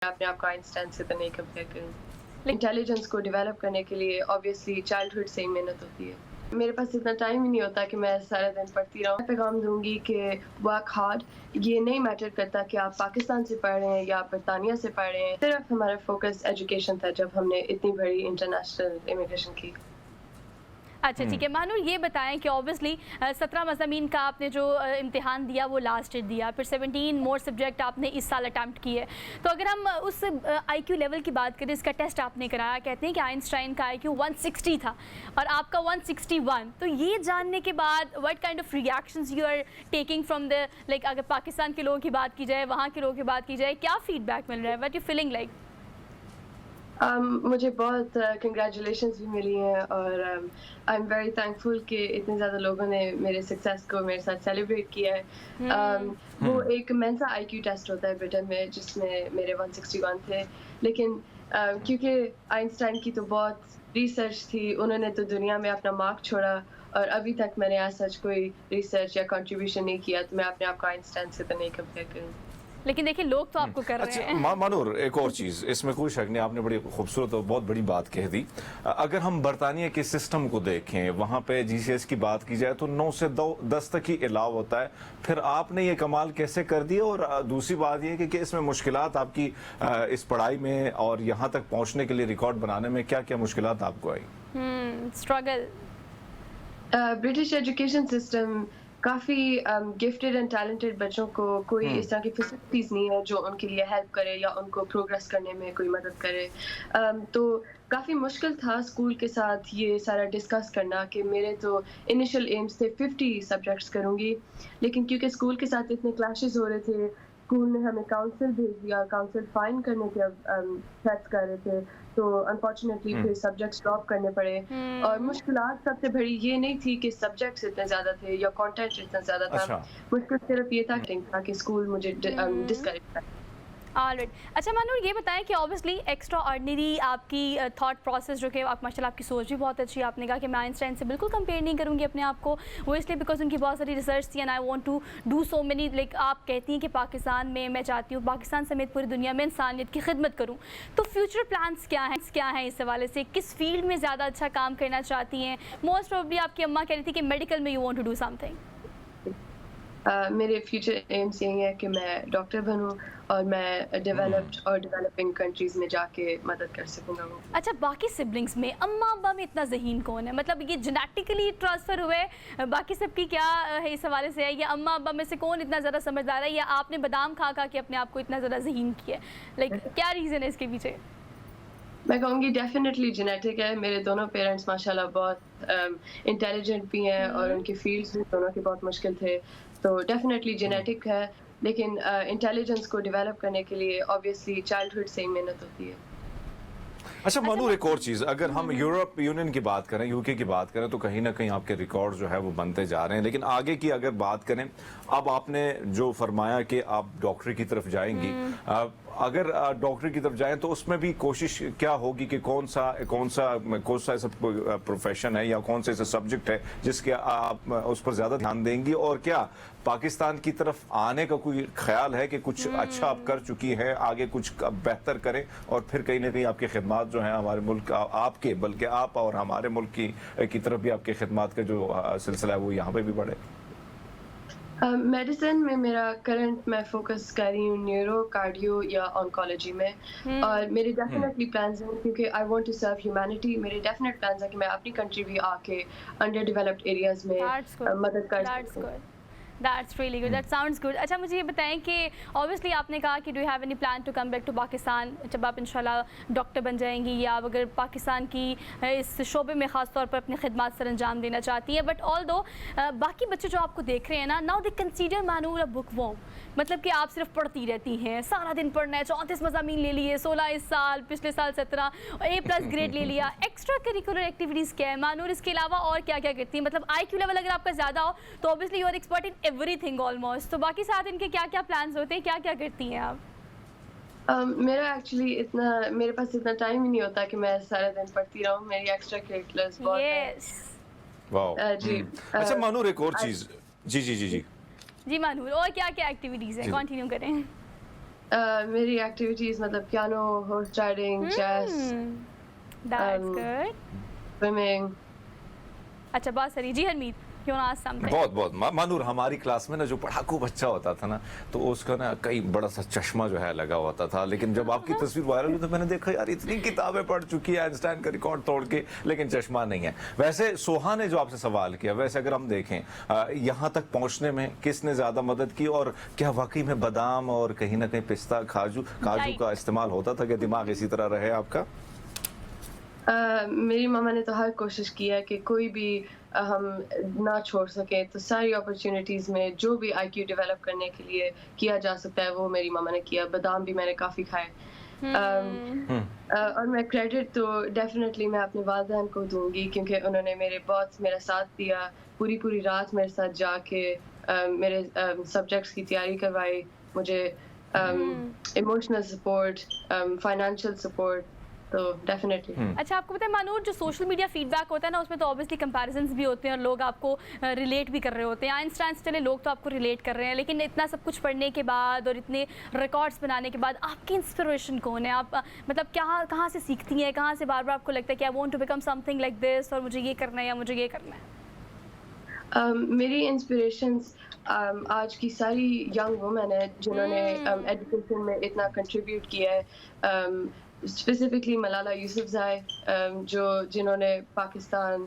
अपने आप को आइंस्टाइन से तो नहीं कंपेयर करूँ। इंटेलिजेंस को डेवलप करने के लिए ऑब्वियसली चाइल्डहुड से ही मेहनत होती है। मेरे पास इतना टाइम ही नहीं होता कि मैं सारा दिन पढ़ती रहूँ। पैगाम दूंगी कि वर्क हार्ड, ये नहीं मैटर करता कि आप पाकिस्तान से पढ़ रहे हैं या बरतानिया से पढ़ रहे हैं। सिर्फ हमारा फोकस एजुकेशन था जब हमने इतनी बड़ी इंटरनेशनल इमिग्रेशन की। अच्छा ठीक है मानूर, ये बताएं कि ऑब्वियसली 17 मज़ामीन का आपने जो इम्तिहान दिया वो लास्ट ईयर दिया, फिर 17 मोर सब्जेक्ट आपने इस साल अटैम्प्ट किए। तो अगर हम उस आईक्यू लेवल की बात करें, इसका टेस्ट आपने कराया, कहते हैं कि आइंस्टाइन का आईक्यू 160 था और आपका 161। तो ये जानने के बाद what kind of reactions you are taking from the like, अगर पाकिस्तान के लोगों की बात की जाए, वहाँ के लोगों की बात की जाए, क्या फीडबैक मिल रहा है, व्हाट यू फीलिंग लाइक? मुझे बहुत कंग्रेचुलेशंस भी मिली हैं और आई एम वेरी थैंकफुल कि इतने ज़्यादा लोगों ने मेरे सक्सेस को मेरे साथ सेलिब्रेट किया है। वो एक मेंसा आईक्यू टेस्ट होता है ब्रिटेन में जिसमें मेरे 161 थे, लेकिन क्योंकि आइंस्टाइन की तो बहुत रिसर्च थी, उन्होंने तो दुनिया में अपना मार्क छोड़ा और अभी तक मैंने आज सच कोई रिसर्च या कंट्रीब्यूशन नहीं किया, तो मैं अपने आप को आइंस्टाइन से तो नहीं कंपेयर करूँ। लेकिन देखिए लोग तो आपको कर रहे हैं। अच्छा मानूर, एक और चीज़, इसमें कोई शक नहीं, आपने बड़ी खूबसूरत और बहुत बड़ी बात कह दी। अगर हम बरतानिया के सिस्टम को देखें, वहाँ पे जीसीएस की बात की जाए तो 9 से 10 तक ही अलाव होता है। फिर आपने ये कमाल कैसे कर दिया? और दूसरी बात ये कि इसमें मुश्किलात आपकी इस पढ़ाई में और यहाँ तक पहुँचने के लिए रिकॉर्ड बनाने में क्या क्या मुश्किलात आपको आई? स्ट्रगल। ब्रिटिश एजुकेशन सिस्टम काफ़ी गिफ्टेड एंड टैलेंटेड बच्चों को कोई इस तरह की फैसिलिटीज़ नहीं है जो उनके लिए हेल्प करे या उनको प्रोग्रेस करने में कोई मदद करे। तो काफ़ी मुश्किल था स्कूल के साथ ये सारा डिस्कस करना कि मेरे तो इनिशियल एम्स थे 50 सब्जेक्ट्स करूँगी, लेकिन क्योंकि स्कूल के साथ इतने क्लैशेस हो रहे थे, स्कूल ने हमें काउंसिल भेज दिया, काउंसिल फाइन करने के थ्रेट्स कर रहे थे, तो अनफॉर्चुनेटली फिर सब्जेक्ट्स ड्रॉप करने पड़े। और मुश्किलात सबसे बड़ी ये नहीं थी कि सब्जेक्ट्स इतने ज़्यादा थे या कंटेंट इतना ज़्यादा था। अच्छा। मुश्किल सिर्फ ये था कि स्कूल मुझे डिस्करेज कर। ऑलराइट। अच्छा मानूर, ये बताएं कि ऑब्वियसली एक्स्ट्रा ऑर्डिनरी आपकी थॉट प्रोसेस जो कि आप माशाल्लाह आपकी सोच भी बहुत अच्छी है। आपने कहा कि मैं आइंस्टाइन से बिल्कुल कंपेयर नहीं करूँगी अपने आप को, वो इसलिए बिकॉज उनकी बहुत सारी रिसर्च थी and I want to do so many. Like आप कहती हैं कि पाकिस्तान में मैं चाहती हूँ पाकिस्तान समेत पूरी दुनिया में इंसानियत की खिदमत करूँ। तो फ्यूचर प्लान्स क्या हैं इस हवाले से? किस फील्ड में ज़्यादा अच्छा काम करना चाहती हैं? मोस्ट प्रोबेबली आपकी अम्मा कह रही थी कि मेडिकल में you want to do something. मेरे फ्यूचर एम्स यही है कि मैं डॉक्टर बनूं और मैं डेवलप्ड और डेवलपिंग कंट्रीज में जाके मदद कर सकूंगा। अच्छा, बाकी सिबलिंग्स में अम्मा अब्बा में इतना ज़हीन कौन है? मतलब ये जेनेटिकली ट्रांसफ़र हुए, बाकी सबकी क्या है इस हवाले से है? या अम्मा अब्बा में से कौन इतना ज़्यादा समझदार है, या आपने बादाम खा खा के अपने आप को इतना ज़्यादा ज़हीन किया है? लाइक क्या रीज़न है इसके पीछे? मैं कहूँगी डेफिनेटली जेनेटिक है। मेरे दोनों पेरेंट्स माशाल्लाह बहुत इंटेलिजेंट भी हैं और उनकी फील्ड्स भी दोनों के बहुत मुश्किल थे, तो डेफिनेटली जेनेटिक है। लेकिन इंटेलिजेंस को डेवलप करने के लिए ऑब्वियसली चाइल्डहुड से ही मेहनत होती है। अच्छा मानूर, एक और चीज़, अगर हम यूरोप यूनियन की बात करें, यूके की बात करें, तो कहीं ना कहीं आपके रिकॉर्ड जो है वो बनते जा रहे हैं। लेकिन आगे की अगर बात करें, अब आपने जो फरमाया कि आप डॉक्टरी की तरफ जाएंगी, अगर डॉक्टरी की तरफ जाएं तो उसमें भी कोशिश क्या होगी कि कौन सा ऐसा प्रोफेशन है या कौन सा ऐसा सब्जेक्ट है जिसके आप उस पर ज़्यादा ध्यान देंगी? और क्या पाकिस्तान की तरफ आने का कोई ख्याल है कि कुछ अच्छा आप कर चुकी हैं, आगे कुछ बेहतर करें और फिर कहीं ना कहीं आपकी खिदमत जो है हमारे मुल्क आपके, बल्कि आप और हमारे मुल्क की तरफ भी आपकी खिदमत का जो सिलसिला है वो यहाँ पे भी बढ़े? मेडिसिन में मेरा करंट मैं फोकस कर रही हूँ न्यूरो, कार्डियो या ऑन्कोलॉजी में। और मेरे डेफिनेटली प्लान्स हैं क्योंकि I want to serve humanity. मेरे डेफिनेट प्लान्स हैं कि मैं अपनी कंट्री भी आके अंडर डेवलप्ड एरियाज में मदद कर सकूँ। That's really good. That sounds good. अच्छा मुझे ये बताएं कि ऑब्वियसली आपने कहा कि do you have any plan to come back to Pakistan जब आप इंशाल्लाह डॉक्टर बन जाएंगी, या आप अगर पाकिस्तान की इस शोबे में ख़ास तौर पर अपनी खिदमत सर अंजाम देना चाहती हैं? बट ऑल दो बाकी बच्चे जो आपको देख रहे हैं ना, now they consider Manoor a bookworm. मतलब कि आप सिर्फ पढ़ती रहती हैं, सारा दिन पढ़ना है, 34 मज़ामीन ले लिए, 16 इस साल, पिछले साल 17, A+ ग्रेड ले लिया। एक्स्ट्रा करिकुलर एक्टिविटीज़ क्या है मानूर? इसके अलावा और क्या क्या करती हैं? मतलब IQ लेवल अगर आपका ज़्यादा हो तो obviously you are expert in everything almost. तो बाकी साथ इनके क्या क्या प्लान्स होते हैं, क्या क्या करती हैं आप? मेरा एक्चुअली मेरे पास इतना टाइम ही नहीं होता कि मैं सारा दिन पढ़ती रहूं। मेरी एक्स्ट्रा करिकुलर्स बहुत हैं। वाह जी। अच्छा मानूर, एक और चीज़, जी जी जी जी जी मानूर, और क्या क्या एक्टिविटीज़ हैं? कंटिन्यू करें। मेरी एक्टिविटीज मतलब piano, horse riding, chess, That's good. Swimming. अच्छा बहुत सही। जी Harmeet, you wanna ask something? बहुत बहुत मानूर, हमारी क्लास में ना जो पढ़ाकू बच्चा होता था ना, तो उसका ना कई बड़ा सा चश्मा जो है लगा होता था, लेकिन जब आपकी तस्वीर वायरल हुई तो मैंने देखा यार इतनी किताबें पढ़ चुकी है आइंस्टाइन का रिकॉर्ड तोड़ के, लेकिन चश्मा नहीं है। वैसे सोहा ने जो आपसे सवाल किया, वैसे अगर हम देखें यहाँ तक पहुँचने में किसने ज़्यादा मदद की, और क्या वाकई में बादाम और कहीं ना कहीं पिस्ता, काजू का इस्तेमाल होता था कि दिमाग इसी तरह रहे आपका? मेरी मामा ने तो हर कोशिश की है कि कोई भी हम ना छोड़ सके, तो सारी अपॉर्चुनिटीज में जो भी आईक्यू डेवलप करने के लिए किया जा सकता है वो मेरी मामा ने किया। बादाम भी मैंने काफ़ी खाए। और मैं क्रेडिट तो डेफिनेटली मैं अपने वालिदैन को दूंगी, क्योंकि उन्होंने मेरा साथ दिया, पूरी रात मेरे साथ जाके मेरे सब्जेक्ट्स की तैयारी करवाई, मुझे इमोशनल सपोर्ट, फाइनेंशियल सपोर्ट, तो डेफिनेटली। अच्छा आपको पता है मानूर, जो सोशल मीडिया फीडबैक होता है ना, उसमें तो ऑब्वियसली कंपैरिजंस भी होते हैं और लोग आपको रिलेट भी कर रहे होते हैं। आइंस्टाइन से चले लोग तो आपको रिलेट कर रहे हैं, लेकिन इतना सब कुछ पढ़ने के बाद और इतने रिकॉर्ड्स बनाने के बाद आपकी इंस्पिरेशन कौन है? आप मतलब कहाँ से सीखती हैं, कहाँ से बार बार आपको लगता है कि I want to become something like this और मुझे ये करना है या मुझे ये करना है? मेरी इंस्पिरेशंस आज की सारी यंग वुमेन है जिन्होंने एजुकेशन में इतना कंट्रीब्यूट किया है। स्पेसिफिकली मलाला यूसुफज़ई, जिन्होंने पाकिस्तान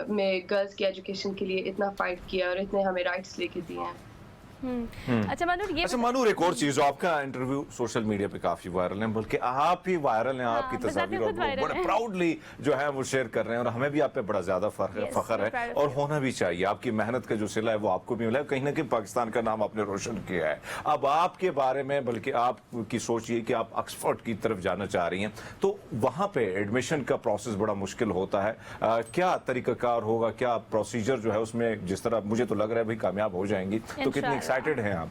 में गर्ल्स की एजुकेशन के लिए इतना फाइट किया और इतने हमें राइट्स लेके दिए हैं। अच्छा मानूर, एक और चीज, जो आपका इंटरव्यू सोशल मीडिया पे काफी वायरल है, बल्कि आप ही वायरल हैं, आपकी तस्वीर और बड़े प्राउडली जो है वो शेयर कर रहे हैं, और हमें भी आप पे बड़ा ज्यादा फख्र है और होना भी चाहिए। आपकी मेहनत का जो सिला है वो आपको भी मिला है, कहीं ना कहीं पाकिस्तान का नाम आपने रोशन किया है। अब आपके बारे में, बल्कि आपकी सोच ये कि आप ऑक्सफोर्ड की तरफ जाना चाह रही हैं, तो वहां पे एडमिशन का प्रोसेस बड़ा मुश्किल होता है, क्या तरीकाकार होगा, क्या प्रोसीजर जो है उसमें, जिस तरह मुझे तो लग रहा है भाई कामयाब हो जाएंगी, तो कितनी एक्साइटेड हैं आप?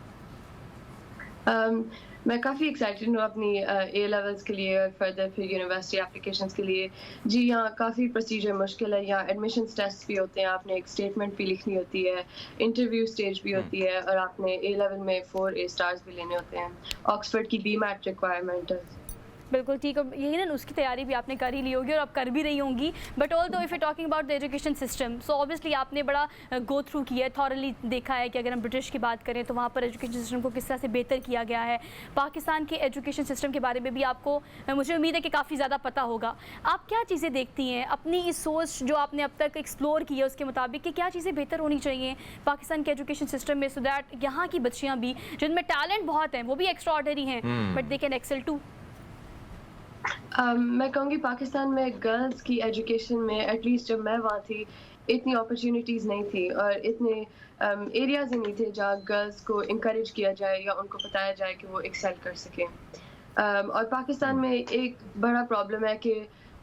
मैं काफ़ी एक्साइटेड हूँ अपनी ए लेवल्स के लिए और फर्दर फिर यूनिवर्सिटी एप्लीकेशंस के लिए। जी यहाँ काफ़ी प्रोसीजर मुश्किल है, यहाँ एडमिशन्स टेस्ट भी होते हैं, आपने एक स्टेटमेंट भी लिखनी होती है, इंटरव्यू स्टेज भी होती है, और आपने ए लेवल में 4 A स्टार्स भी लेने होते हैं। ऑक्सफोर्ड की BMAT रिक्वायरमेंट है। बिल्कुल ठीक है, यही ना, उसकी तैयारी भी आपने कर ही ली होगी और आप कर भी रही होंगी। बट ऑल दो if you talking about the education system, so obviously आपने बड़ा गो थ्रू किया है, थॉरली देखा है कि अगर हम ब्रिटिश की बात करें तो वहाँ पर एजुकेशन सिस्टम को किस तरह से बेहतर किया गया है। पाकिस्तान के एजुकेशन सिस्टम के बारे में भी आपको, मुझे उम्मीद है कि काफ़ी ज़्यादा पता होगा। आप क्या चीज़ें देखती हैं अपनी इस सोच जो आपने अब तक एक्सप्लोर की है उसके मुताबिक, कि क्या चीज़ें बेहतर होनी चाहिए पाकिस्तान के एजुकेशन सिस्टम में, सो दैट यहाँ की बच्चियाँ भी जिनमें टैलेंट बहुत है, वो भी एक्स्ट्रा ऑर्डिनरी हैं, but they can excel too? मैं कहूँगी पाकिस्तान में गर्ल्स की एजुकेशन में, एटलीस्ट जब मैं वहाँ थी, इतनी अपॉर्चुनिटीज़ नहीं थी और इतने एरियाज नहीं थे जहाँ गर्ल्स को इंकरेज किया जाए या उनको बताया जाए कि वो एक्सेल कर सकें। और पाकिस्तान में एक बड़ा प्रॉब्लम है कि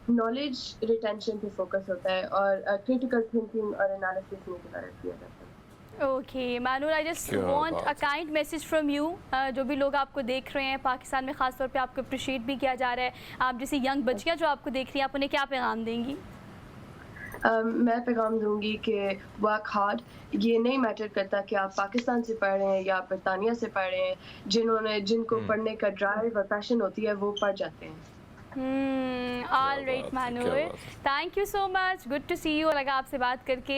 नॉलेज रिटेंशन पे फोकस होता है और क्रिटिकल थिंकिंग और एनालिसिस नहीं डेवलप किया जाता है। Okay Manoor, I just want a kind message from you. जो भी लोग आपको देख रहे हैं पाकिस्तान में, ख़ास तौर पे आपको अप्रिशिएट भी किया जा रहा है, आप जैसी यंग बच्चियां जो आपको देख रही हैं, आप उन्हें क्या पैगाम देंगी? मैं पैगाम दूंगी कि वर्क हार्ड। ये नहीं मैटर करता कि आप पाकिस्तान से पढ़ रहे हैं या बरतानिया से पढ़ रहे हैं, जिनको पढ़ने का ड्राइव और पैशन होती है वो पढ़ जाते हैं। All right Manoor, thank you so much, good to see you, लगा आपसे बात करके।